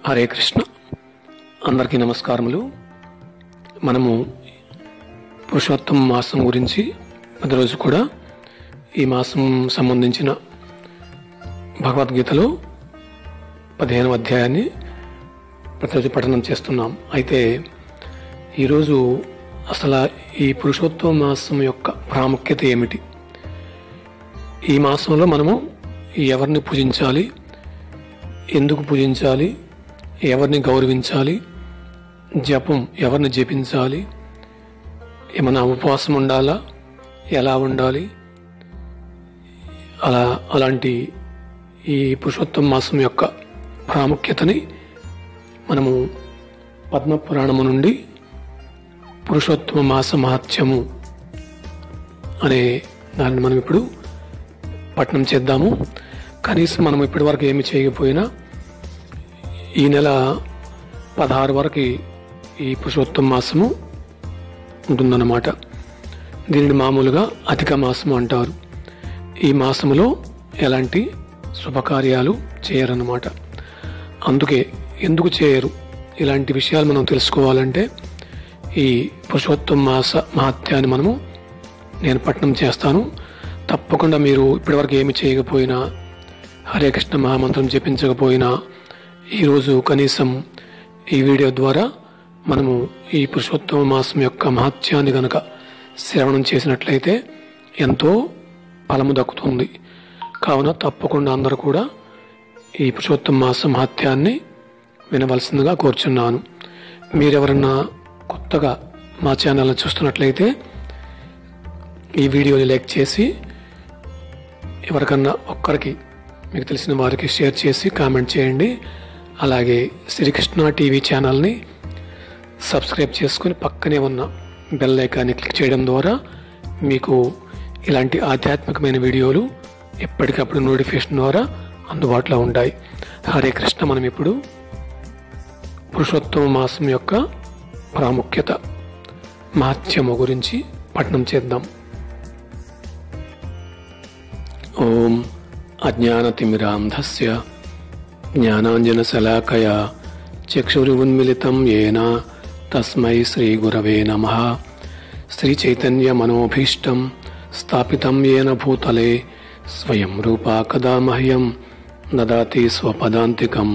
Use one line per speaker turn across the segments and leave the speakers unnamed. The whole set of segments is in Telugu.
హరే కృష్ణ. అందరికీ నమస్కారములు. మనము పురుషోత్తమ మాసం గురించి ప్రతిరోజు కూడా ఈ మాసం సంబంధించిన భగవద్గీతలో 15వ అధ్యాయాన్ని ప్రతిరోజు పఠనం చేస్తున్నాం. అయితే ఈరోజు అసలు ఈ పురుషోత్తమ మాసం యొక్క ప్రాముఖ్యత ఏమిటి, ఈ మాసంలో మనము ఎవరిని పూజించాలి, ఎందుకు పూజించాలి, ఎవరిని గౌరవించాలి, జపం ఎవరిని జపించాలి, ఏమైనా ఉపవాసం ఉండాలా, ఎలా ఉండాలి, అలాంటి ఈ పురుషోత్తమ మాసం యొక్క ప్రాముఖ్యతని మనము పద్మపురాణము నుండి పురుషోత్తమ మాస మహత్యము అనే దాన్ని మనం ఇప్పుడు పఠనం చేద్దాము. కనీసం మనం ఇప్పటి వరకు ఏమి చేయకపోయినా ఈ నెల 16 వరకు ఈ పురుషోత్తమ మాసము ఉంటుందన్నమాట. దీనిని మామూలుగా అధిక మాసము అంటారు. ఈ మాసములో ఎలాంటి శుభకార్యాలు చేయరన్నమాట. అందుకే ఎందుకు చేయరు, ఇలాంటి విషయాలు మనం తెలుసుకోవాలంటే ఈ పురుషోత్తమ మాస మహత్యాన్ని నేను పఠనం చేస్తాను. తప్పకుండా మీరు ఇప్పటివరకు ఏమి చేయకపోయినా, హరే కృష్ణ మహామంత్రం జపించకపోయినా, ఈరోజు కనీసం ఈ వీడియో ద్వారా మనము ఈ పురుషోత్తమ మాసం యొక్క మహత్యాన్ని గనక శ్రవణం చేసినట్లయితే ఎంతో ఫలము దక్కుతుంది. కావున తప్పకుండా అందరూ కూడా ఈ పురుషోత్తమ మాస మహత్యాన్ని వినవలసిందిగా కోరుచున్నాను. మీరెవరన్నా కొత్తగా మా ఛానల్ని చూస్తున్నట్లయితే ఈ వీడియోని లైక్ చేసి ఎవరికన్నా ఒక్కరికి మీకు తెలిసిన వారికి షేర్ చేసి కామెంట్ చేయండి. అలాగే శ్రీకృష్ణ టీవీ ఛానల్ని సబ్స్క్రైబ్ చేసుకుని పక్కనే ఉన్న బెల్ ఐకాన్ని క్లిక్ చేయడం ద్వారా మీకు ఇలాంటి ఆధ్యాత్మికమైన వీడియోలు ఎప్పటికప్పుడు నోటిఫికేషన్ ద్వారా అందుబాటులో ఉంటాయి. హరే కృష్ణ. మనం ఇప్పుడు పురుషోత్తమ మాసం యొక్క ప్రాముఖ్యత, మహత్యము గురించి పఠనం చేద్దాం. ఓం అజ్ఞానతిమిరాంధస్య జ్ఞానాంజనశలాకయా చక్షురున్మిళితం యేన తస్మై శ్రీగురవే నమః. శ్రీచైతన్యమనోభీష్టం స్థాపితం యేన భూతలే స్వయం రూపా కదా మహ్యం దదాతి స్వపదాంతికం.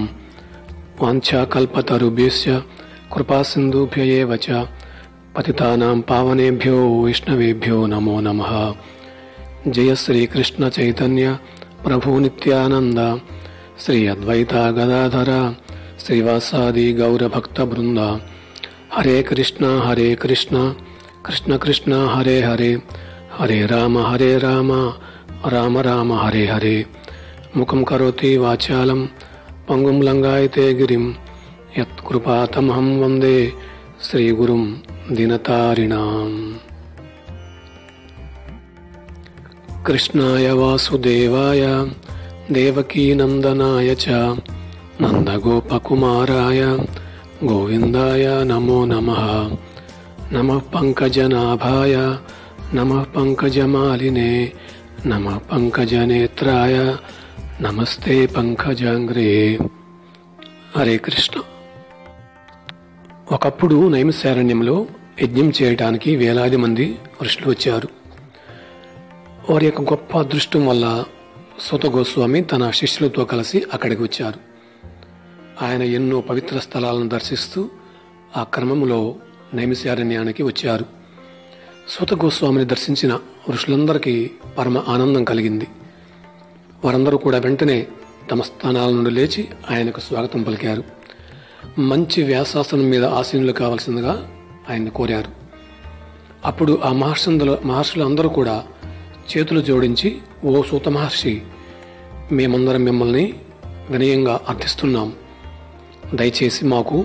వాంఛాకల్పతరుభ్యశ్చ కృపాసింధుభ్య ఏవ చ పతితానాం పావనేభ్యో వైష్ణవేభ్యో నమో నమః. జయ శ్రీకృష్ణ చైతన్య ప్రభు నిత్యానంద శ్రీ అద్వైత గదాధర శ్రీవాసాది గౌరభక్త బృంద. హరే కృష్ణ కృష్ణ కృష్ణ హరే హరే, హరే రామ రామ రామ హరే హరే. ముఖం కరోతి వాచాలం పంగుం లంఘాయతే గిరిం యత్కృపాతమహం వందే శ్రీగురుం దినతారిణాం. కృష్ణాయ వాసుదేవాయ దేవకీనందనాయ చ నందగోపకుమారాయ గోవిందాయ నమో నమః. నమః పంకజనాభాయ నమః పంకజమాలినే నమః పంకజనేత్రాయ నమస్తే పంకజాంగ్రే. హరే కృష్ణ. ఒకప్పుడు నైమిషారణ్యంలో యజ్ఞం చేయడానికి వేలాది మంది ఋషులు వచ్చారు. వారి యొక్క గొప్ప అదృష్టం వల్ల సూత గోస్వామి తన శిష్యులతో కలిసి అక్కడికి వచ్చారు. ఆయన ఎన్నో పవిత్ర స్థలాలను దర్శిస్తూ ఆ క్రమంలో నైమిషారణ్యానికి వచ్చారు. సూత గోస్వామిని దర్శించిన ఋషులందరికీ పరమ ఆనందం కలిగింది. వారందరూ కూడా వెంటనే తమ స్థానాల నుండి లేచి ఆయనకు స్వాగతం పలికారు. మంచి వ్యాసాసనం మీద ఆసీనులు కావాల్సిందిగా ఆయన్ని కోరారు. అప్పుడు ఆ మహర్షులందరూ కూడా చేతులు జోడించి, ఓ సూత మహర్షి, మేమందరం మిమ్మల్ని వినయంగా అర్థిస్తున్నాం. దయచేసి మాకు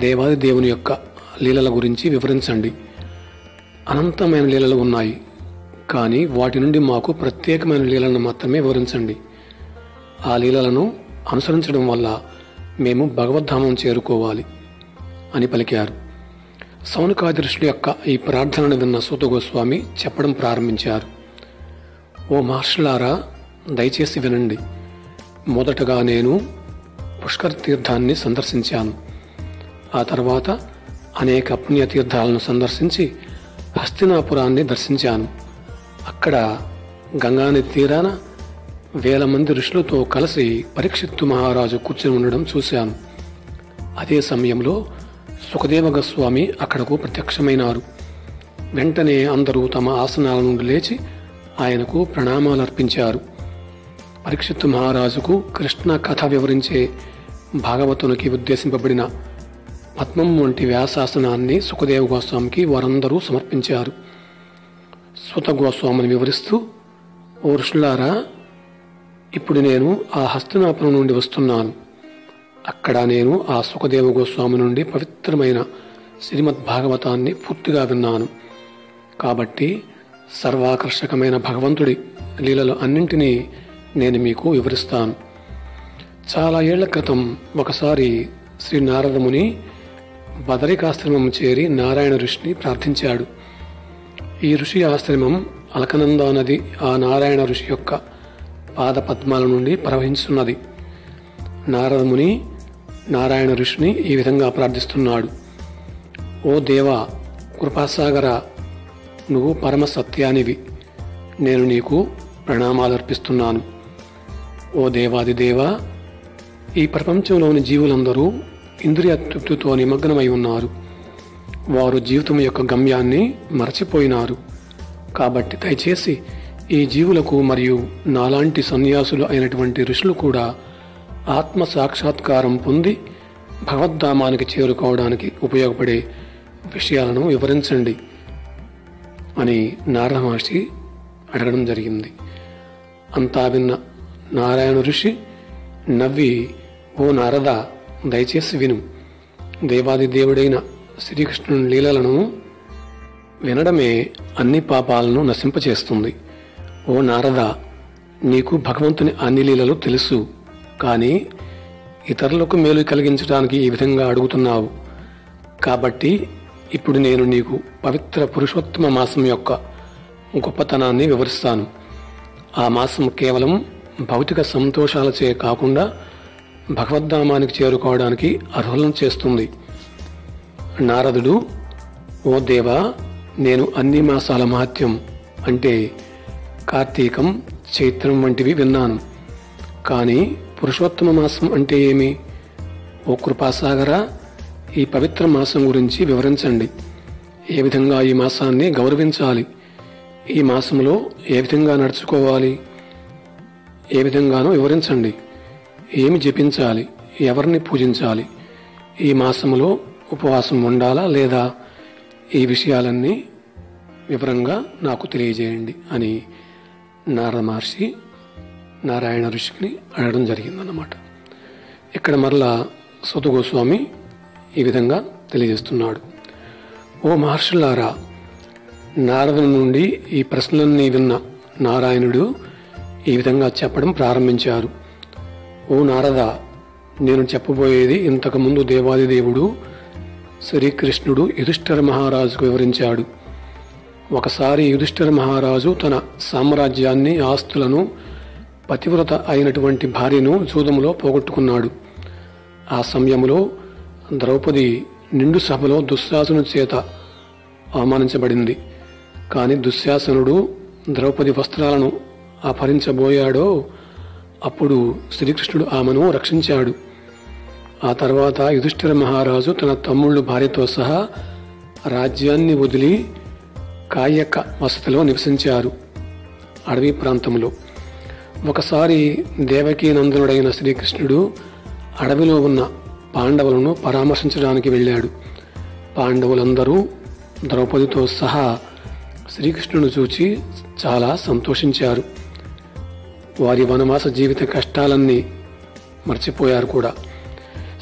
దేవాది దేవుని యొక్క లీలల గురించి వివరించండి. అనంతమైన లీలలు ఉన్నాయి, కానీ వాటి నుండి మాకు ప్రత్యేకమైన లీలను మాత్రమే వివరించండి. ఆ లీలలను అనుసరించడం వల్ల మేము భగవద్ధామం చేరుకోవాలి అని పలికారు. సౌనకాది ఋషుల యొక్క ఈ ప్రార్థనను విన్న సూత గోస్వామి చెప్పడం ప్రారంభించారు. ఓ మహర్షులారా, దయచేసి వినండి. మొదటగా నేను పుష్కర తీర్థాన్ని సందర్శించాను. ఆ తర్వాత అనేక పుణ్యతీర్థాలను సందర్శించి హస్తినాపురాన్ని దర్శించాను. అక్కడ గంగానది తీరాన వేల మంది ఋషులతో కలిసి పరీక్షిత్తు మహారాజు కూర్చుని ఉండడం చూశాను. అదే సమయంలో సుఖదేవ గోస్వామి అక్కడకు ప్రత్యక్షమైనారు. వెంటనే అందరూ తమ ఆసనాల నుండి లేచి ఆయనకు ప్రణామాలర్పించారు. పరీక్షిత్తు మహారాజుకు కృష్ణ కథ వివరించే భాగవతునికి ఉద్దేశింపబడిన పద్మం వంటి వ్యాసాసనాన్ని సుఖదేవ గోస్వామికి వారందరూ సమర్పించారు. సుత గోస్వామిని వివరిస్తూ, ఓ ఋషులారా, ఇప్పుడు నేను ఆ హస్తినాపురం నుండి వస్తున్నాను. అక్కడ నేను ఆ సుఖదేవ గోస్వామి నుండి పవిత్రమైన శ్రీమద్ భాగవతాన్ని పూర్తిగా విన్నాను. కాబట్టి సర్వాకర్షకమైన భగవంతుడి లీలలు అన్నింటినీ నేను మీకు వివరిస్తాను. చాలా ఏళ్ల క్రితం ఒకసారి శ్రీ నారదముని బదరికాశ్రమం చేరి నారాయణ ఋషిని ప్రార్థించాడు. ఈ ఋషి ఆశ్రమం అలకనందా నది ఆ నారాయణ ఋషి యొక్క పాద పద్మాల నుండి ప్రవహించున్నది. నారదముని నారాయణ ఋషిని ఈ విధంగా ప్రార్థిస్తున్నాడు: ఓ దేవా, కృపాసాగర, నువ్వు పరమ సత్యానివి. నేను నీకు ప్రణామాలర్పిస్తున్నాను. ఓ దేవాది దేవా, ఈ ప్రపంచంలోని జీవులందరూ ఇంద్రియ తృప్తితో నిమగ్నమై ఉన్నారు. వారు జీవితం యొక్క గమ్యాన్ని మరచిపోయినారు. కాబట్టి దయచేసి ఈ జీవులకు మరియు నాలాంటి సన్యాసులు అయినటువంటి ఋషులు కూడా ఆత్మ సాక్షాత్కారం పొంది భగవద్ధామానికి చేరుకోవడానికి ఉపయోగపడే విషయాలను వివరించండి అని నారద మహర్షి అడగడం జరిగింది. అంతా విన్న నారాయణ ఋషి నవ్వి, ఓ నారద, దయచేసి విను. దేవాది దేవుడైన శ్రీకృష్ణుని లీలలను వినడమే అన్ని పాపాలను నశింపచేస్తుంది. ఓ నారద, నీకు భగవంతుని అన్ని లీలలు తెలుసు, కానీ ఇతరులకు మేలు కలిగించడానికి ఈ విధంగా అడుగుతున్నావు. కాబట్టి ఇప్పుడు నేను నీకు పవిత్ర పురుషోత్తమ మాసం యొక్క గొప్పతనాన్ని వివరిస్తాను. ఆ మాసం కేవలం భౌతిక సంతోషాలచే కాకుండా భగవద్ధామానికి చేరుకోవడానికి అర్హులను చేస్తుంది. నారదుడు, ఓ దేవా, నేను అన్ని మాసాల మహత్యం అంటే కార్తీకం, చైత్రం వంటివి విన్నాను. కానీ పురుషోత్తమ మాసం అంటే ఏమి? ఓ కృపాసాగర, ఈ పవిత్ర మాసం గురించి వివరించండి. ఏ విధంగా ఈ మాసాన్ని గౌరవించాలి? ఈ మాసంలో ఏ విధంగా నడుచుకోవాలి? ఏ విధంగానో వివరించండి. ఏమి జపించాలి? ఎవరిని పూజించాలి? ఈ మాసంలో ఉపవాసం ఉండాలా లేదా? ఈ విషయాలన్నీ వివరంగా నాకు తెలియజేయండి అని నారద మహర్షి నారాయణ ఋషిని అడగడం జరిగిందన్నమాట. ఇక్కడ మరలా సుత గోస్వామి ఈ విధంగా తెలియజేస్తున్నాడు: ఓ మహర్షులారా, నారదుని నుండి ఈ ప్రశ్నలన్నీ విన్న నారాయణుడు ఈ విధంగా చెప్పడం ప్రారంభించారు: ఓ నారద, నేను చెప్పబోయేది ఇంతకుముందు దేవాది దేవుడు శ్రీకృష్ణుడు యుధిష్ఠిర మహారాజుకు వివరించాడు. ఒకసారి యుధిష్ఠిర మహారాజు తన సామ్రాజ్యాన్ని, ఆస్తులను, పతివ్రత అయినటువంటి భార్యను జూదంలో పోగొట్టుకున్నాడు. ఆ సమయంలో ద్రౌపది నిండు సభలో దుశ్శాసనుడి చేత అవమానించబడింది. కాని దుశ్శాసనుడు ద్రౌపది వస్త్రాలను అపహరించబోయాడో అప్పుడు శ్రీకృష్ణుడు ఆమెను రక్షించాడు. ఆ తర్వాత యుధిష్ఠిర మహారాజు తన తమ్ముళ్ళు భార్యతో సహా రాజ్యాన్ని వదిలి కాయక వసతిలో నివసించారు, అడవి ప్రాంతంలో. ఒకసారి దేవకీ నందనుడైన శ్రీకృష్ణుడు అడవిలో ఉన్న పాండవులను పరామర్శించడానికి వెళ్ళాడు. పాండవులందరూ ద్రౌపదితో సహా శ్రీకృష్ణుని చూచి చాలా సంతోషించారు. వారి వనవాస జీవిత కష్టాలన్నీ మర్చిపోయారు కూడా.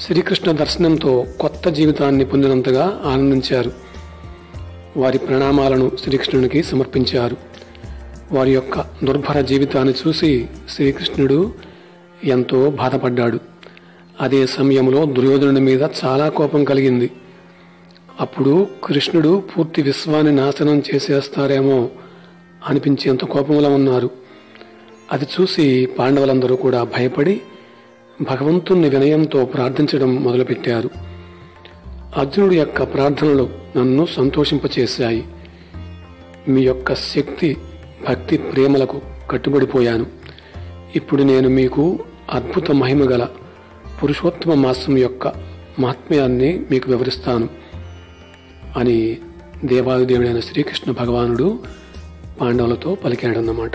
శ్రీకృష్ణ దర్శనంతో కొత్త జీవితాన్ని పొందినంతగా ఆనందించారు. వారి ప్రణామాలను శ్రీకృష్ణునికి సమర్పించారు. వారి యొక్క దుర్భర జీవితాన్ని చూసి శ్రీకృష్ణుడు ఎంతో బాధపడ్డాడు. అదే సమయంలో దుర్యోధనుడి మీద చాలా కోపం కలిగింది. అప్పుడు కృష్ణుడు పూర్తి విశ్వాన్ని నాశనం చేసేస్తారేమో అనిపించేంత కోపంలో ఉన్నారు. అది చూసి పాండవులందరూ కూడా భయపడి భగవంతుణ్ణి వినయంతో ప్రార్థించడం మొదలుపెట్టారు. అర్జునుడి యొక్క ప్రార్థనలు నన్ను సంతోషింపచేశాయి. మీ యొక్క శక్తి, భక్తి, ప్రేమలకు కట్టుబడిపోయాను. ఇప్పుడు నేను మీకు అద్భుత మహిమగల పురుషోత్తమ మాసం యొక్క మహాత్మ్యాన్ని మీకు వివరిస్తాను అని దేవాదిదేవుడైన శ్రీకృష్ణ భగవానుడు పాండవులతో పలికాడన్నమాట.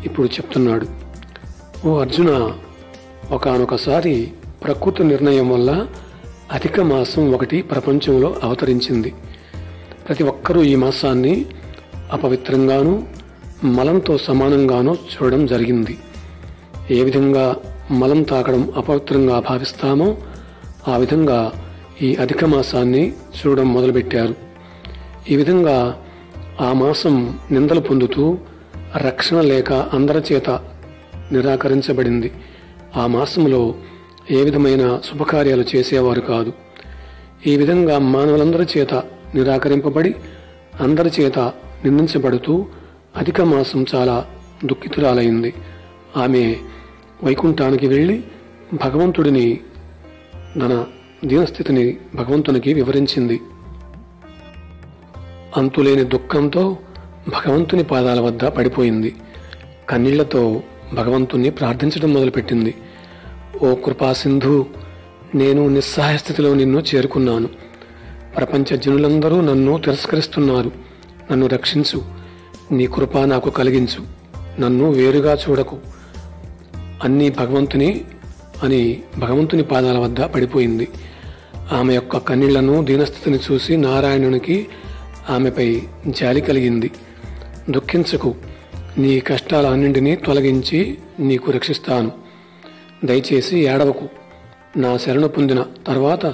ఇప్పుడు చెప్తున్నాడు, ఓ అర్జున, ఒకానొకసారి ప్రకృతి నిర్ణయం వల్ల అధిక మాసం ఒకటి ప్రపంచంలో అవతరించింది. ప్రతి ఒక్కరూ ఈ మాసాన్ని అపవిత్రంగానూ మలంతో సమానంగానూ చూడడం జరిగింది. ఏ విధంగా మలం తాకడం అపవిత్రంగా భావిస్తామో ఆ విధంగా ఈ అధిక మాసాన్ని చూడడం మొదలుపెట్టారు. ఈ విధంగా ఆ మాసం నిందలు పొందుతూ రక్షణ లేక అందరి చేత నిరాకరించబడింది. ఆ మాసంలో ఏ విధమైన శుభకార్యాలు చేసేవారు కాదు. ఈ విధంగా మానవులందరి చేత నిరాకరింపబడి అందరి చేత నిందించబడుతూ అధిక మాసం చాలా దుఃఖితురాలైంది. ఆమె వైకుంఠానికి వెళ్ళి భగవంతుడిని తన దీనస్థితిని భగవంతునికి వివరించింది. అంతులేని దుఃఖంతో భగవంతుని పాదాల వద్ద పడిపోయింది. కన్నీళ్లతో భగవంతుణ్ణి ప్రార్థించడం మొదలుపెట్టింది. ఓ కృపాసింధు, నేను నిస్సహాయ స్థితిలో నిన్ను చేరుకున్నాను. ప్రపంచ జనులందరూ నన్ను తిరస్కరిస్తున్నారు. నన్ను రక్షించు. నీ కృప నాకు కలిగించు. నన్ను వేరుగా చూడకు అన్నీ భగవంతుని పాదాల వద్ద పడిపోయింది. ఆమె యొక్క కన్నీళ్లను, దీనస్థితిని చూసి నారాయణునికి ఆమెపై జాలి కలిగింది. దుఃఖించకు, నీ కష్టాలన్నింటినీ తొలగించి నీకు రక్షిస్తాను. దయచేసి ఏడవకు. నా శరణు పొందిన తర్వాత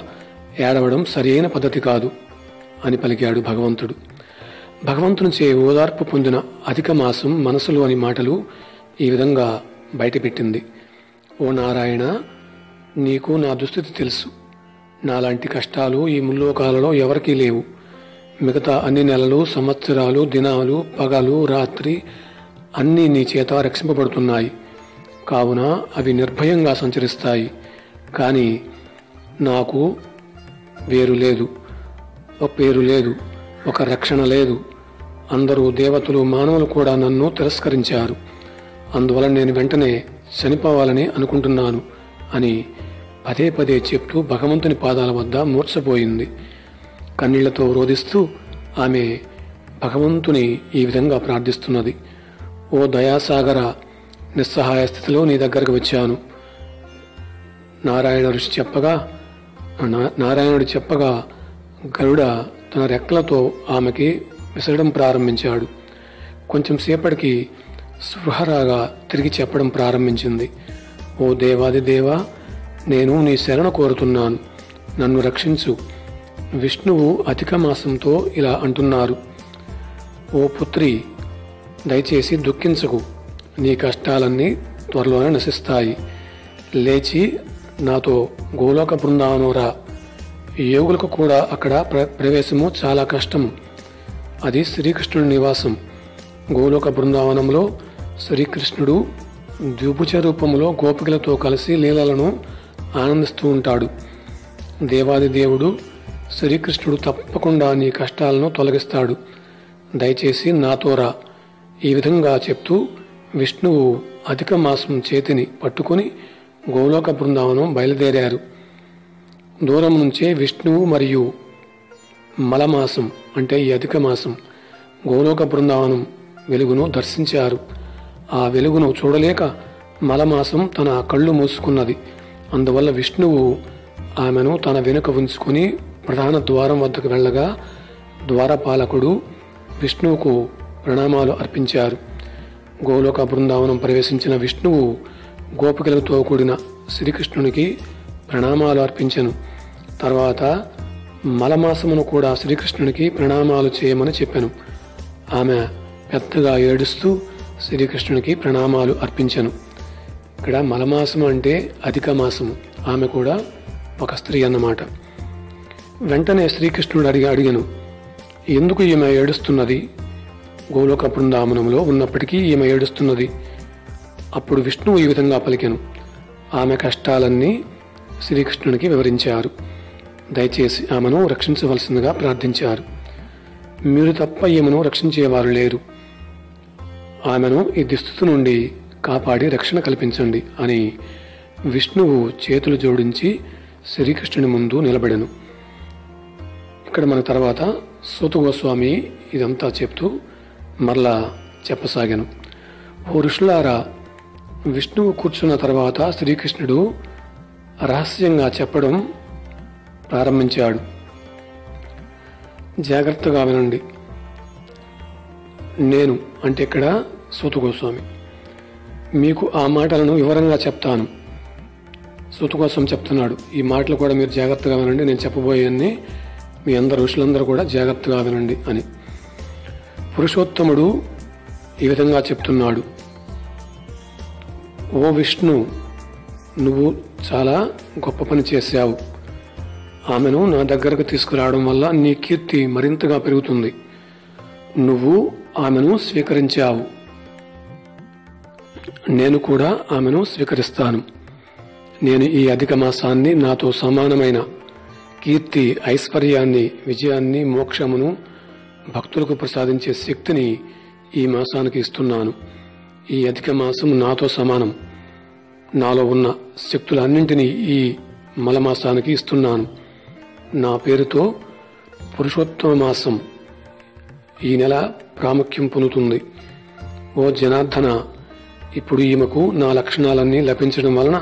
ఏడవడం సరియైన పద్ధతి కాదు అని పలికాడు భగవంతుడు. భగవంతునిచే ఓదార్పు పొందిన అధిక మాసం మనసులోని మాటలు ఈ విధంగా బయటపెట్టింది. ఓ నారాయణ, నీకు నా దుస్థితి తెలుసు. నాలాంటి కష్టాలు ఈ ముల్లోకాలలో ఎవరికీ లేవు. మిగతా అన్ని నెలలు, సంవత్సరాలు, దినాలు, పగలు, రాత్రి అన్నీ నీ చేత రక్షింపబడుతున్నాయి. కావున అవి నిర్భయంగా సంచరిస్తాయి. కానీ నాకు పేరు లేదు, ఒక రక్షణ లేదు. అందరూ దేవతలు, మానవులు కూడా నన్ను తిరస్కరించారు. అందువల్ల నేను వెంటనే చనిపోవాలని అనుకుంటున్నాను అని పదే పదే చెప్తూ భగవంతుని పాదాల వద్ద మూర్ఛపోయింది. కన్నీళ్లతో రోదిస్తూ ఆమె భగవంతుని ఈ విధంగా ప్రార్థిస్తున్నది. ఓ దయాసాగర, నిస్సహాయ స్థితిలో నీ దగ్గరకు వచ్చాను. నారాయణుడు చెప్పగా గరుడ తన రెక్కలతో ఆమెకి విసరడం ప్రారంభించాడు. కొంచెం సేపటికి స్పృహరాగా తిరిగి చెప్పడం ప్రారంభించింది. ఓ దేవాది దేవా, నేను నీ శరణ కోరుతున్నాను. నన్ను రక్షించు. విష్ణువు అధిక మాసంతో ఇలా అంటున్నారు, ఓ పుత్రి, దయచేసి దుఃఖించకు. నీ కష్టాలన్నీ త్వరలోనే నశిస్తాయి. లేచి నాతో గోలోక బృందావనం రా. యోగులకు కూడా అక్కడ ప్రవేశము చాలా కష్టము. అది శ్రీకృష్ణుడి నివాసం. గోలోక బృందావనంలో శ్రీకృష్ణుడు ద్విభుజ రూపంలో గోపికలతో కలిసి లీలలను ఆనందిస్తూ ఉంటాడు. దేవాది దేవుడు శ్రీకృష్ణుడు తప్పకుండా నీ కష్టాలను తొలగిస్తాడు. దయచేసి నాతో రా. ఈ విధంగా చెప్తూ విష్ణువు అధిక మాసం చేతిని పట్టుకుని గోలోక బృందావనం బయలుదేరారు. దూరం నుంచే విష్ణువు మరియు మలమాసం అంటే ఈ అధిక మాసం గోలోక బృందావనం వెలుగును దర్శించారు. ఆ వెలుగును చూడలేక మలమాసం తన కళ్ళు మూసుకున్నది. అందువల్ల విష్ణువు ఆమెను తన వెనుక ఉంచుకుని ప్రధాన ద్వారం వద్దకు వెళ్ళగా ద్వారపాలకుడు విష్ణువుకు ప్రణామాలు అర్పించారు. గోలోక బృందావనం ప్రవేశించిన విష్ణువు గోపికలతో కూడిన శ్రీకృష్ణునికి ప్రణామాలు అర్పించెను. తర్వాత మలమాసమును కూడా శ్రీకృష్ణునికి ప్రణామాలు చేయమని చెప్పెను. ఆమె పెద్దగా ఏడుస్తూ శ్రీకృష్ణునికి ప్రణామాలు అర్పించెను. ఇక్కడ మలమాసము అంటే అధిక మాసము. ఆమె కూడా ఒక స్త్రీ అన్నమాట. వెంటనే శ్రీకృష్ణుడు అడిగాను, ఎందుకు ఈమె ఏడుస్తున్నది? గోలోక బృందావనంలో ఉన్నప్పటికీ ఈమె ఏడుస్తున్నది. అప్పుడు విష్ణువు ఈ విధంగా పలికెను, ఆమె కష్టాలన్నీ శ్రీకృష్ణునికి వివరించారు. దయచేసి ఆమెను రక్షించవలసిందిగా ప్రార్థించారు. మీరు తప్ప ఈమెను రక్షించేవారు లేరు. ఆమెను ఈ దుస్థితి నుండి కాపాడి రక్షణ కల్పించండి అని విష్ణువు చేతులు జోడించి శ్రీకృష్ణుని ముందు నిలబడెను. ఇక్కడ మన తర్వాత సూత గోస్వామి ఇదంతా చెప్తూ మరలా చెప్పసాగాను. ఓ ఋషులారా, విష్ణువు కూర్చున్న తర్వాత శ్రీకృష్ణుడు రహస్యంగా చెప్పడం ప్రారంభించాడు. జాగ్రత్తగా వినండి. నేను అంటే ఇక్కడ సూత గోస్వామి మీకు ఆ మాటలను వివరంగా చెప్తాను. సూత గోస్వామి చెప్తున్నాడు, ఈ మాటలు కూడా మీరు జాగ్రత్తగా వినండి, నేను చెప్పబోయేన్ని మీ అందరు ఋషులందరూ కూడా జాగ్రత్తగా వినండి అని. పురుషోత్తముడు ఈ విధంగా చెప్తున్నాడు. ఓ విష్ణు, నువ్వు చాలా గొప్ప పని చేశావు. ఆమెను నా దగ్గరకు తీసుకురావడం వల్ల నీ కీర్తి మరింతగా పెరుగుతుంది. నువ్వు ఆమెను స్వీకరించావు, నేను కూడా ఆమెను స్వీకరిస్తాను. నేను ఈ అధిక మాసాన్ని నాతో సమానమైన కీర్తి, ఐశ్వర్యాన్ని, విజయాన్ని, మోక్షమును భక్తులకు ప్రసాదించే శక్తిని ఈ మాసానికి ఇస్తున్నాను. ఈ అధిక మాసం నాతో సమానం. నాలో ఉన్న శక్తులన్నింటినీ ఈ మలమాసానికి ఇస్తున్నాను. నా పేరుతో పురుషోత్తమ మాసం ఈ నెల ప్రాముఖ్యం పొందుతుంది. ఓ జనార్దన, ఇప్పుడు ఈమెకు నా లక్షణాలన్నీ లభించడం వలన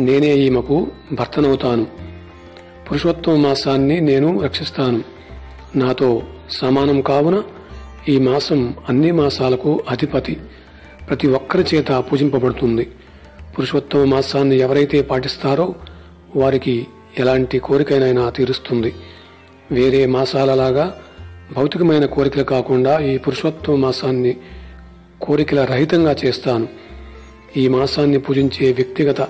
నేనే ఈమెకు భర్తనవుతాను. పురుషోత్తమ మాసాన్ని నేను రక్షిస్తాను. నాతో సమానం కావున ఈ మాసం అన్ని మాసాలకు అధిపతి, ప్రతి ఒక్కరి చేత పూజింపబడుతుంది. పురుషోత్తమ మాసాన్ని ఎవరైతే పాటిస్తారో వారికి ఎలాంటి కోరికైనా తీరుస్తుంది. వేరే మాసాలలాగా భౌతికమైన కోరికలు కాకుండా ఈ పురుషోత్తమ మాసాన్ని కోరికల రహితంగా చేస్తాను. ఈ మాసాన్ని పూజించే వ్యక్తిగత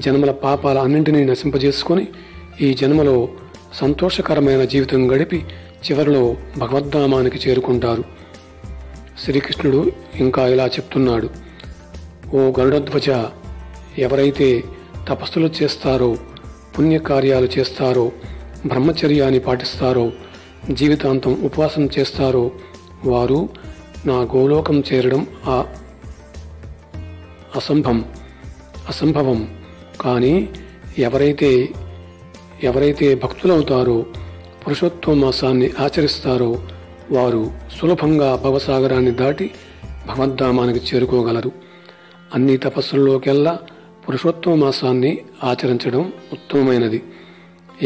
జన్మల పాపాల అన్నింటినీ నశింపజేసుకుని ఈ జన్మలో సంతోషకరమైన జీవితం గడిపి చివరిలో భగవద్ధామానికి చేరుకుంటారు. శ్రీకృష్ణుడు ఇంకా ఇలా చెప్తున్నాడు. ఓ గరుడధ్వజ, ఎవరైతే తపస్సులు చేస్తారో, పుణ్యకార్యాలు చేస్తారో, బ్రహ్మచర్యాన్ని పాటిస్తారో, జీవితాంతం ఉపవాసం చేస్తారో వారు నా గోలోకం చేరడం అసంభవం. కానీ ఎవరైతే భక్తులవుతారో, పురుషోత్తమ మాసాన్ని ఆచరిస్తారో వారు సులభంగా భవసాగరాన్ని దాటి భగవద్ధామానికి చేరుకోగలరు. అన్ని తపస్సుల్లోకెల్లా పురుషోత్తమ మాసాన్ని ఆచరించడం ఉత్తమమైనది.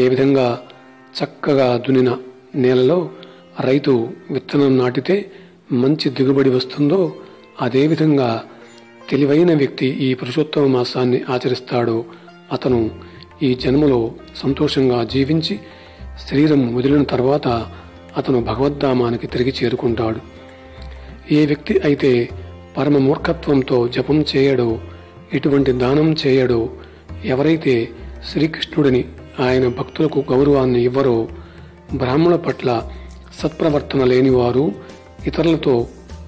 ఏ విధంగా చక్కగా దున్నిన నేలలో రైతు విత్తనం నాటితే మంచి దిగుబడి వస్తుందో, అదేవిధంగా తెలివైన వ్యక్తి ఈ పురుషోత్తమ మాసాన్ని ఆచరిస్తాడో అతను ఈ జన్మలో సంతోషంగా జీవించి శరీరం వదిలిన తర్వాత అతను భగవద్ధామానికి తిరిగి చేరుకుంటాడు. ఏ వ్యక్తి అయితే పరమ మూర్ఖత్వంతో జపం చేయడో, ఎటువంటి దానం చేయడో, ఎవరైతే శ్రీకృష్ణుడిని, ఆయన భక్తులకు గౌరవాన్ని ఇవ్వరో, బ్రాహ్మణుల పట్ల సత్ప్రవర్తన లేనివారు, ఇతరులతో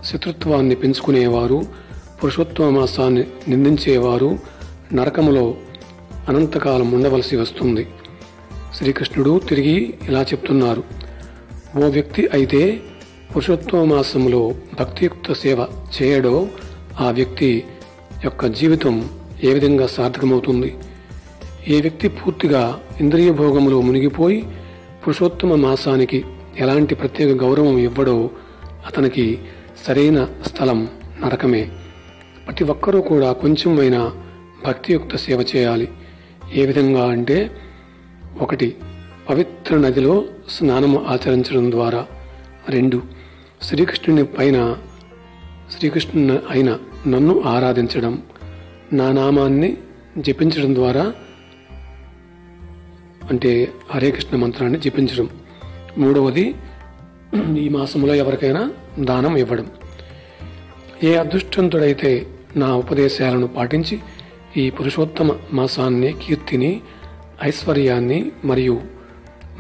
శత్రుత్వాన్ని పెంచుకునేవారు, పురుషోత్తమ మాసాన్ని నిందించేవారు నరకములో అనంతకాలం ఉండవలసి వస్తుంది. శ్రీకృష్ణుడు తిరిగి ఇలా చెప్తున్నారు. ఓ వ్యక్తి అయితే పురుషోత్తమ మాసంలో భక్తియుక్త సేవ చేయడో ఆ వ్యక్తి యొక్క జీవితం ఏ విధంగా సార్థకమవుతుంది? ఏ వ్యక్తి పూర్తిగా ఇంద్రియ భోగములో మునిగిపోయి పురుషోత్తమ మాసానికి ఎలాంటి ప్రత్యేక గౌరవం ఇవ్వడో అతనికి సరైన స్థలం నరకమే. ప్రతి ఒక్కరూ కూడా కొంచెమైనా భక్తియుక్త సేవ చేయాలి. ఏ విధంగా అంటే, 1 పవిత్ర నదిలో స్నానము ఆచరించడం ద్వారా, 2 శ్రీకృష్ణుని అయిన నన్ను ఆరాధించడం, నా నామాన్ని జపించడం ద్వారా, అంటే హరే కృష్ణ మంత్రాన్ని జపించడం, 3వది ఈ మాసంలో ఎవరికైనా దానం ఇవ్వడం. ఏ అదృష్టవంతుడైతే నా ఉపదేశాలను పాటించి ఈ పురుషోత్తమ మాసాన్ని, కీర్తిని, ఐశ్వర్యాన్ని మరియు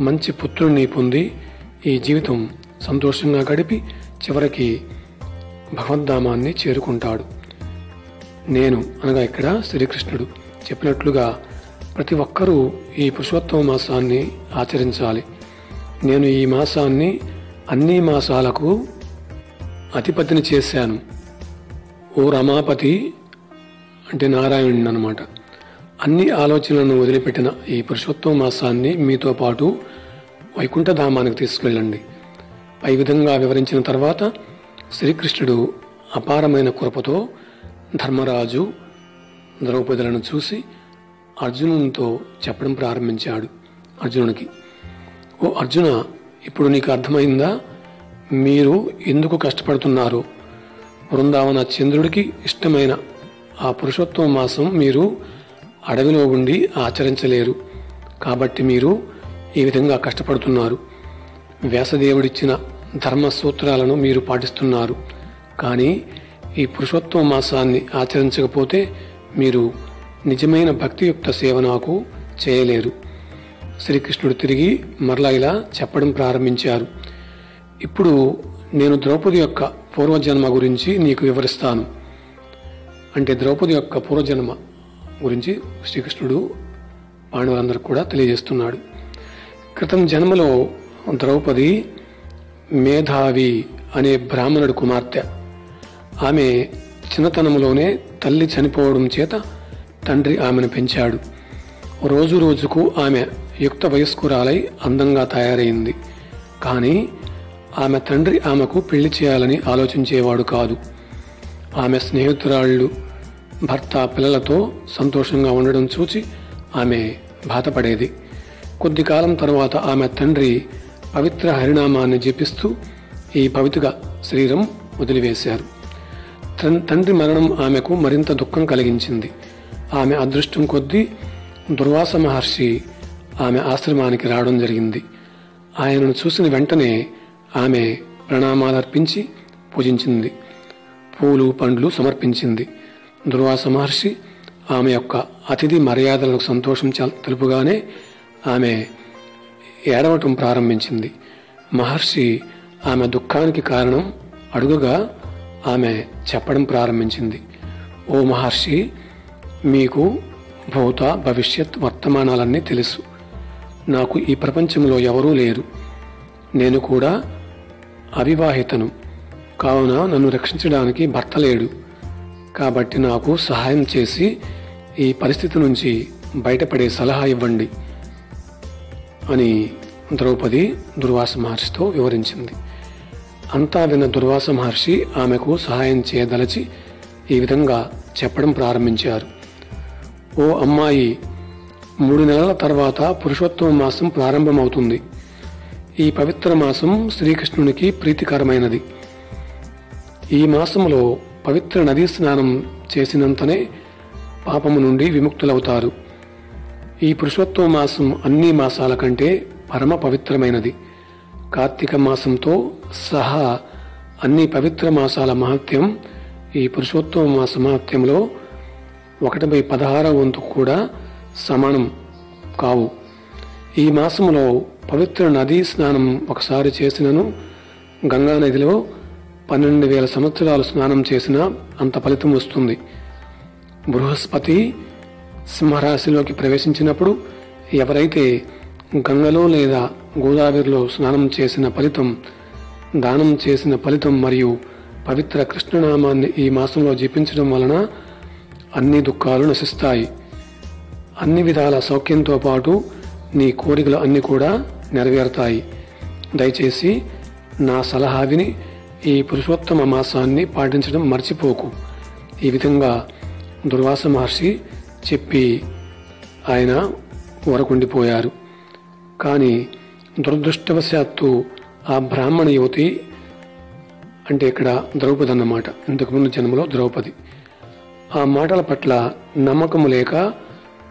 మంచి పుత్రుణ్ణి పొంది ఈ జీవితం సంతోషంగా గడిపి చివరికి భగవద్ధామాన్ని చేరుకుంటాడు. నేను అనగా ఇక్కడ శ్రీకృష్ణుడు చెప్పినట్లుగా ప్రతి ఒక్కరూ ఈ పురుషోత్తమ మాసాన్ని ఆచరించాలి. నేను ఈ మాసాన్ని అన్ని మాసాలకు అధిపతిని చేశాను. ఓ రమాపతి అంటే నారాయణుడు అన్నమాట. అన్ని ఆలోచనలను వదిలిపెట్టిన ఈ పురుషోత్తమ మాసాన్ని మీతో పాటు వైకుంఠధామానికి తీసుకెళ్ళండి. పై విధంగా వివరించిన తర్వాత శ్రీకృష్ణుడు అపారమైన కృపతో ధర్మరాజు ద్రౌపదులను చూసి అర్జునునితో చెప్పడం ప్రారంభించాడు. అర్జునునికి, ఓ అర్జున, ఇప్పుడు నీకు అర్థమైందా మీరు ఎందుకు కష్టపడుతున్నారు? బృందావన చంద్రుడికి ఇష్టమైన ఆ పురుషోత్తమ మాసం మీరు అడవిలో ఉండి ఆచరించలేరు. కాబట్టి మీరు ఈ విధంగా కష్టపడుతున్నారు. వ్యాసదేవుడిచ్చిన ధర్మ సూత్రాలను మీరు పాటిస్తున్నారు. కానీ ఈ పురుషోత్తమ మాసాన్ని ఆచరించకపోతే మీరు నిజమైన భక్తియుక్త సేవ నాకు చేయలేరు. శ్రీకృష్ణుడు తిరిగి మరలా ఇలా చెప్పడం ప్రారంభించారు. ఇప్పుడు నేను ద్రౌపది యొక్క పూర్వజన్మ గురించి నీకు వివరిస్తాను. అంటే ద్రౌపది యొక్క పూర్వజన్మ గురించి శ్రీకృష్ణుడు పాండవులందరికీ కూడా తెలియజేస్తున్నాడు. క్రితం జన్మలో ద్రౌపది మేధావి అనే బ్రాహ్మణుడు కుమార్తె. ఆమె చిన్నతనంలోనే తల్లి చనిపోవడం చేత తండ్రి ఆమెను పెంచాడు. రోజు రోజుకు ఆమె యుక్త వయస్కురాలై అందంగా తయారైంది. కానీ ఆమె తండ్రి ఆమెకు పెళ్లి చేయాలని ఆలోచించేవాడు కాదు. ఆమె స్నేహితురాళ్ళు భర్త పిల్లలతో సంతోషంగా ఉండడం చూచి ఆమె బాధపడేది. కొద్ది కాలం తర్వాత ఆమె తండ్రి పవిత్ర హరినామాన్ని జపిస్తూ ఈ పవిత్ర శరీరం వదిలివేశారు. తండ్రి మరణం ఆమెకు మరింత దుఃఖం కలిగించింది. ఆమె అదృష్టం కొద్దీ దుర్వాస మహర్షి ఆమె ఆశ్రమానికి రావడం జరిగింది. ఆయనను చూసిన వెంటనే ఆమె ప్రణామాలర్పించి పూజించింది. పూలు పండ్లు సమర్పించింది. దుర్వాస మహర్షి ఆమె యొక్క అతిథి మర్యాదలకు సంతోషం తెలుపుగానే ఆమె ఏడవటం ప్రారంభించింది. మహర్షి ఆమె దుఃఖానికి కారణం అడుగగా ఆమె చెప్పడం ప్రారంభించింది. ఓ మహర్షి, మీకు భూత భవిష్యత్ వర్తమానాలన్నీ తెలుసు. నాకు ఈ ప్రపంచంలో ఎవరూ లేరు. నేను కూడా అవివాహితను కావున నన్ను రక్షించడానికి భర్త లేడు. కాబట్టి నాకు సహాయం చేసి ఈ పరిస్థితి నుంచి బయటపడే సలహా ఇవ్వండి అని ద్రౌపది దుర్వాస మహర్షితో వివరించింది. అంతా విన్న దుర్వాస మహర్షి ఆమెకు సహాయం చేయదలచి ఈ విధంగా చెప్పడం ప్రారంభించారు. ఓ అమ్మాయి, 3 నెలల తర్వాత పురుషోత్తమ మాసం ప్రారంభమవుతుంది. ఈ పవిత్ర మాసం శ్రీకృష్ణునికి ప్రీతికరమైనది. ఈ మాసంలో పవిత్ర నదీ స్నానం చేసినంతనే పాపము నుండి విముక్తులవుతారు. ఈ పురుషోత్తమ మాసం అన్ని మాసాల కంటే పరమ పవిత్రమైనది. కార్తీక మాసంతో సహా అన్ని పవిత్ర మాసాల మహత్యం ఈ పురుషోత్తమ మాస మహత్యంలో 1/16 వంతు కూడా సమానం కావు. ఈ మాసంలో పవిత్ర నదీ స్నానం ఒకసారి చేసినను గంగా నదిలో 12,000 సంవత్సరాలు స్నానం చేసినా అంత ఫలితం వస్తుంది. బృహస్పతి సింహరాశిలోకి ప్రవేశించినప్పుడు ఎవరైతే గంగలో లేదా గోదావరిలో స్నానం చేసిన ఫలితం, దానం చేసిన ఫలితం మరియు పవిత్ర కృష్ణనామాన్ని ఈ మాసంలో జపించడం వలన అన్ని దుఃఖాలు నశిస్తాయి. అన్ని విధాల సౌఖ్యంతో పాటు నీ కోరికలు అన్ని కూడా నెరవేరుతాయి. దయచేసి నా సలహా విని ఈ పురుషోత్తమ మాసాన్ని పాటించడం మర్చిపోకు. ఈ విధంగా దుర్వాస మహర్షి చెప్పి ఆయన ఊరకుండిపోయారు. కానీ దురదృష్టవశాత్తు ఆ బ్రాహ్మణ యువతి, అంటే ఇక్కడ ద్రౌపది అన్నమాట, ఇంతకుముందు జన్మలో ద్రౌపది, ఆ మాటల పట్ల నమ్మకము లేక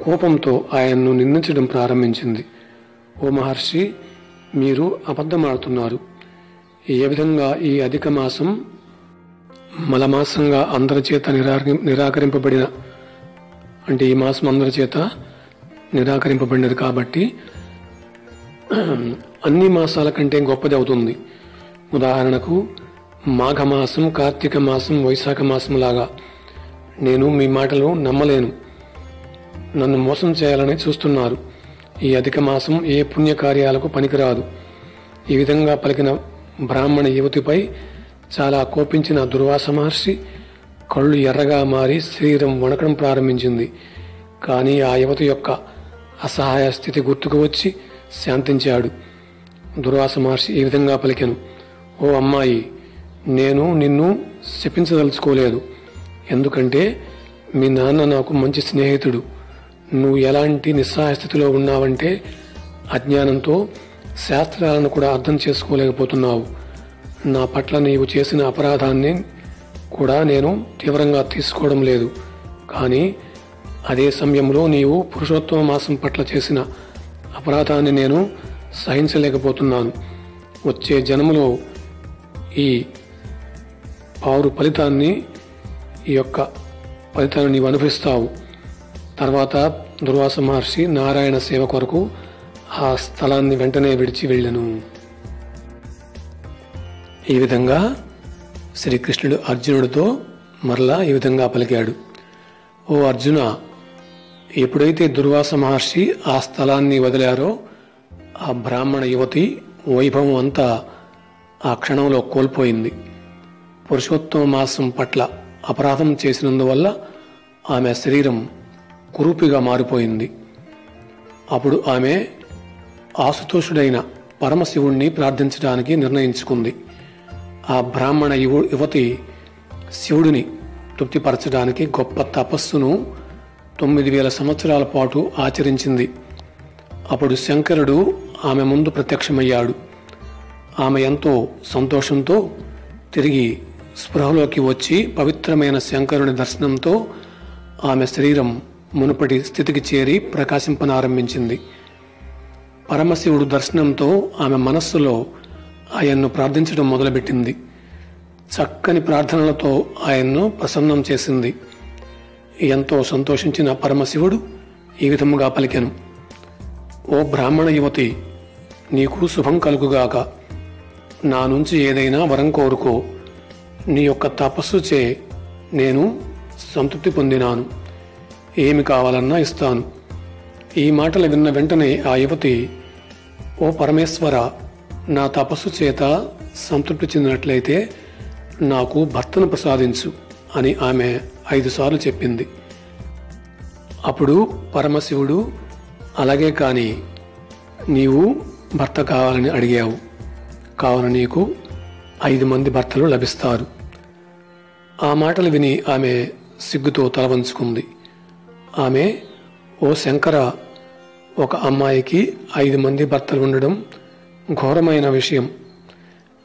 కోపంతో ఆయన్ను నిందించడం ప్రారంభించింది. ఓ మహర్షి, మీరు అబద్ధమాడుతున్నారు. ఏ విధంగా ఈ అధిక మాసం మలమాసంగా అందరి చేత నిరాకరింపబడిన, అంటే ఈ మాసం అందరి చేత నిరాకరింపబడినది కాబట్టి అన్ని మాసాల కంటే గొప్పది అవుతుంది. ఉదాహరణకు మాఘమాసం, కార్తీక మాసం, వైశాఖ మాసం లాగా నేను మీ మాటలు నమ్మలేను. నన్ను మోసం చేయాలని చూస్తున్నారు. ఈ అధిక మాసం ఏ పుణ్యకార్యాలకు పనికిరాదు. ఈ విధంగా పలికిన బ్రాహ్మణ యువతిపై చాలా కోపించిన దుర్వాస మహర్షి కళ్ళు ఎర్రగా మారి శరీరం వణకడం ప్రారంభించింది. కానీ ఆ యువతి యొక్క అసహాయ స్థితి గుర్తుకు వచ్చి శాంతించాడు. దుర్వాస మహర్షి ఈ విధంగా పలికెను, ఓ అమ్మాయి, నేను నిన్ను శపించదలుచుకోలేదు. ఎందుకంటే మీ నాన్న నాకు మంచి స్నేహితుడు. నువ్వు ఎలాంటి నిస్సహాయ స్థితిలో ఉన్నావంటే అజ్ఞానంతో శాస్త్రాలను కూడా అర్థం చేసుకోలేకపోతున్నావు. నా పట్ల నీవు చేసిన అపరాధాన్ని కూడా నేను తీవ్రంగా తీసుకోవడం లేదు. కానీ అదే సమయంలో నీవు పురుషోత్తమ మాసం పట్ల చేసిన అపరాధాన్ని నేను సహించలేకపోతున్నాను. వచ్చే జన్మలో ఈ ఫలితాన్ని నీవు అనుభవిస్తావు. తర్వాత దుర్వాస మహర్షి నారాయణ సేవ కొరకు ఆ స్థలాన్ని వెంటనే విడిచి వెళ్ళెను. ఈ విధంగా శ్రీకృష్ణుడు అర్జునుడితో మరలా ఈ విధంగా పలికాడు, ఓ అర్జున, ఎప్పుడైతే దుర్వాస మహర్షి ఆ స్థలాన్ని వదిలారో ఆ బ్రాహ్మణ యువతి వైభవం అంతా ఆ క్షణంలో కోల్పోయింది. పురుషోత్తమ మాసం పట్ల అపరాధం చేసినందువల్ల ఆమె శరీరం కురూపిగా మారిపోయింది. అప్పుడు ఆమె ఆశుతోషుడైన పరమశివుణ్ణి ప్రార్థించడానికి నిర్ణయించుకుంది. ఆ బ్రాహ్మణ యువతి శివుడిని తృప్తిపరచడానికి గొప్ప తపస్సును 9000 సంవత్సరాల పాటు ఆచరించింది. అప్పుడు శంకరుడు ఆమె ముందు ప్రత్యక్షమయ్యాడు. ఆమె ఎంతో సంతోషంతో తిరిగి స్పృహలోకి వచ్చి పవిత్రమైన శంకరుని దర్శనంతో ఆమె శరీరం మునుపటి స్థితికి చేరి ప్రకాశింపనారంభించింది. పరమశివుడు దర్శనంతో ఆమె మనస్సులో ఆయన్ను ప్రార్థించడం మొదలుపెట్టింది. చక్కని ప్రార్థనలతో ఆయన్ను ప్రసన్నం చేసింది. ఎంతో సంతోషించిన పరమశివుడు ఈ విధముగా పలికెను, ఓ బ్రాహ్మణ యువతి, నీకు శుభం కలుగుగాక. నా నుంచి ఏదైనా వరం కోరుకో. నీ యొక్క తపస్సు చే నేను సంతృప్తి పొందినాను. ఏమి కావాలన్నా ఇస్తాను. ఈ మాటలు విన్న వెంటనే ఆ యువతి, ఓ పరమేశ్వర, నా తపస్సు చేత సంతృప్తి చెందినట్లయితే నాకు భర్తను ప్రసాదించు అని ఆమె 5 సార్లు చెప్పింది. అప్పుడు పరమశివుడు, అలాగే కాని నీవు భర్త కావాలని అడిగావు కావున నీకు 5 మంది భర్తలు లభిస్తారు. ఆ మాటలు విని ఆమె సిగ్గుతో తలవంచుకుంది. ఆమె, ఓ శంకర, ఒక అమ్మాయికి 5 మంది భర్తలు ఉండడం ఘోరమైన విషయం.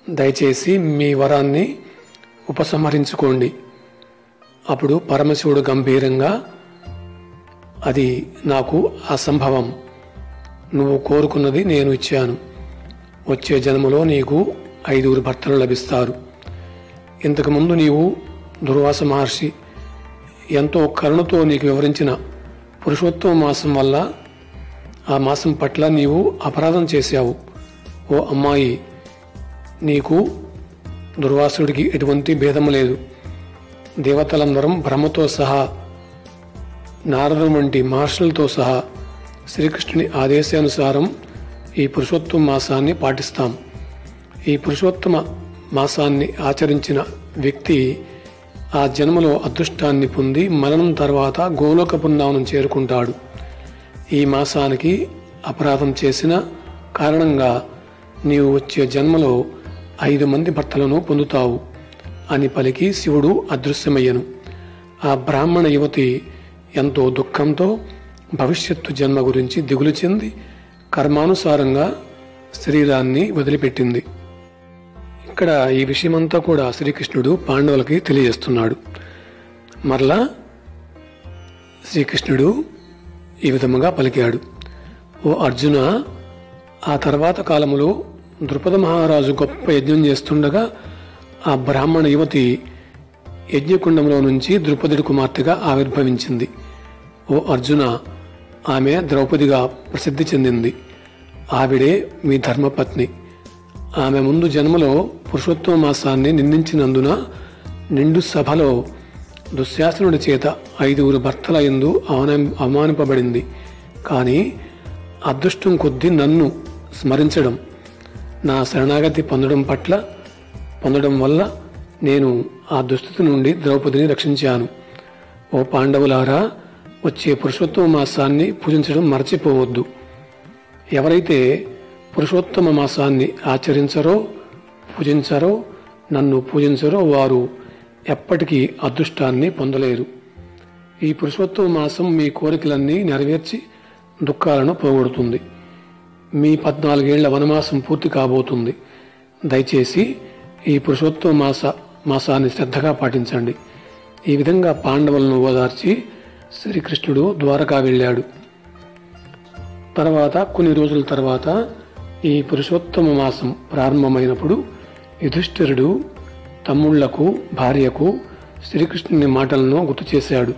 దయచేసి మీ వరాన్ని ఉపసంహరించుకోండి. అప్పుడు పరమశివుడు గంభీరంగా, అది నాకు అసంభవం. నువ్వు కోరుకున్నది నేను ఇచ్చాను. వచ్చే జన్మలో నీకు 5 భర్తలు లభిస్తారు. ఇంతకుముందు నీవు దుర్వాస మహర్షి ఎంతో కరుణతో నీకు వివరించిన పురుషోత్తమ మాసం వల్ల ఆ మాసం పట్ల నీవు అపరాధం చేశావు. ఓ అమ్మాయి, నీకు దుర్వాసుడికి ఎటువంటి భేదం లేదు. దేవతలందరం బ్రహ్మతో సహా, నారదుడు వంటి మహర్షులతో సహా శ్రీకృష్ణుని ఆదేశానుసారం ఈ పురుషోత్తమ మాసాన్ని పాటిస్తాం. ఈ పురుషోత్తమ మాసాన్ని ఆచరించిన వ్యక్తి ఆ జన్మలో అదృష్టాన్ని పొంది మరణం తర్వాత గోలోక బృందావనం చేరుకుంటాడు. ఈ మాసానికి అపరాధం చేసిన కారణంగా నీవు వచ్చే జన్మలో 5 మంది భర్తలను పొందుతావు అని పలికి శివుడు అదృశ్యమయ్యను. ఆ బ్రాహ్మణ యువతి ఎంతో దుఃఖంతో భవిష్యత్తు జన్మ గురించి దిగులు చెంది కర్మానుసారంగా శరీరాన్ని వదిలిపెట్టింది. ఇక్కడ ఈ విషయమంతా కూడా శ్రీకృష్ణుడు పాండవులకి తెలియజేస్తున్నాడు. మరలా శ్రీకృష్ణుడు ఈ విధముగా పలికాడు, ఓ అర్జున, ఆ తర్వాత కాలములో ద్రుపద మహారాజు గొప్ప యజ్ఞం చేస్తుండగా ఆ బ్రాహ్మణ యువతి యజ్ఞకుండంలో నుంచి ద్రుపదుడి కుమార్తెగా ఆవిర్భవించింది. ఓ అర్జున, ఆమె ద్రౌపదిగా ప్రసిద్ధి చెందింది. ఆవిడే మీ ధర్మపత్ని. ఆమె ముందు జన్మలో పురుషోత్తమ మాసాన్ని నిందించినందున నిండు సభలో దుశ్శాసనుడి చేత 5 భర్తల యందు అవమానింపబడింది. కానీ అదృష్టం కొద్దీ నన్ను స్మరించడం, నా శరణాగతి పొందడం వల్ల నేను ఆ దుస్థితి నుండి ద్రౌపదిని రక్షించాను. ఓ పాండవులారా, వచ్చే పురుషోత్తమ మాసాన్ని పూజించడం మరచిపోవద్దు. ఎవరైతే పురుషోత్తమ మాసాన్ని పూజించరో నన్ను పూజించరో వారు ఎప్పటికీ అదృష్టాన్ని పొందలేరు. ఈ పురుషోత్తమ మాసం మీ కోరికలన్నీ నెరవేర్చి దుఃఖాలను పోగొడుతుంది. మీ 14 ఏళ్ల వనమాసం పూర్తి కాబోతుంది. దయచేసి ఈ పురుషోత్తమ మాసాన్ని శ్రద్ధగా పాటించండి. ఈ విధంగా పాండవులను ఓదార్చి శ్రీకృష్ణుడు ద్వారకా వెళ్ళాడు. కొన్ని రోజుల తర్వాత ఈ పురుషోత్తమ మాసం ప్రారంభమైనప్పుడు యుధిష్ఠిరుడు తమ్ముళ్లకు, భార్యకు శ్రీకృష్ణుని మాటలను గుర్తు చేశాడు.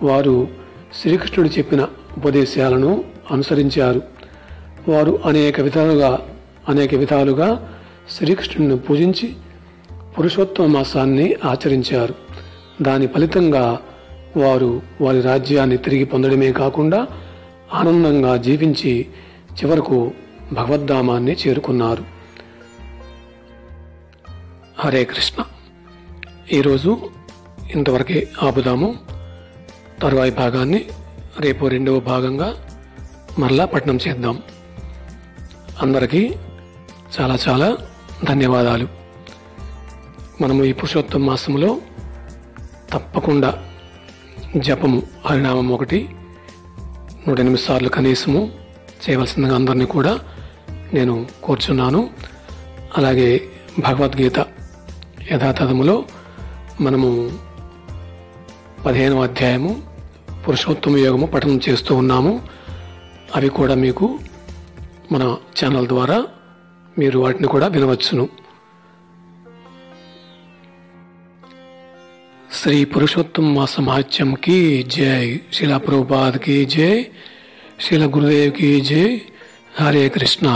వారు శ్రీకృష్ణుడు చెప్పిన ఉపదేశాలను అనుసరించారు. వారు అనేక విధాలుగా శ్రీకృష్ణుని పూజించి పురుషోత్తమ మాసాన్ని ఆచరించారు. దాని ఫలితంగా వారు వారి రాజ్యాన్ని తిరిగి పొందడమే కాకుండా ఆనందంగా జీవించి చివరకు భగవద్ధామాన్ని చేరుకున్నారు. హరే కృష్ణ. ఈరోజు ఇంతవరకే ఆపుదాము. తరువాయి భాగాన్ని రేపు 2వ భాగంగా మరలా పఠనం చేద్దాం. అందరికీ చాలా చాలా ధన్యవాదాలు. మనము ఈ పురుషోత్తమ మాసంలో తప్పకుండా జపము, హరినామం 108 సార్లు కనీసము చేయవలసిందిగా అందరినీ కూడా నేను కోరుచున్నాను. అలాగే భగవద్గీత యథాతథములో మనము 15వ అధ్యాయము పురుషోత్తమ యోగము పఠనం చేస్తూ ఉన్నాము. అవి కూడా మీకు మన ఛానల్ ద్వారా మీరు వాటిని కూడా వినవచ్చును. శ్రీ పురుషోత్తమ మాస మహాత్మ్యం की जय. శ్రీల ప్రభుపాద की जय. శ్రీల గురుదేవ్ की जय. హరే కృష్ణ.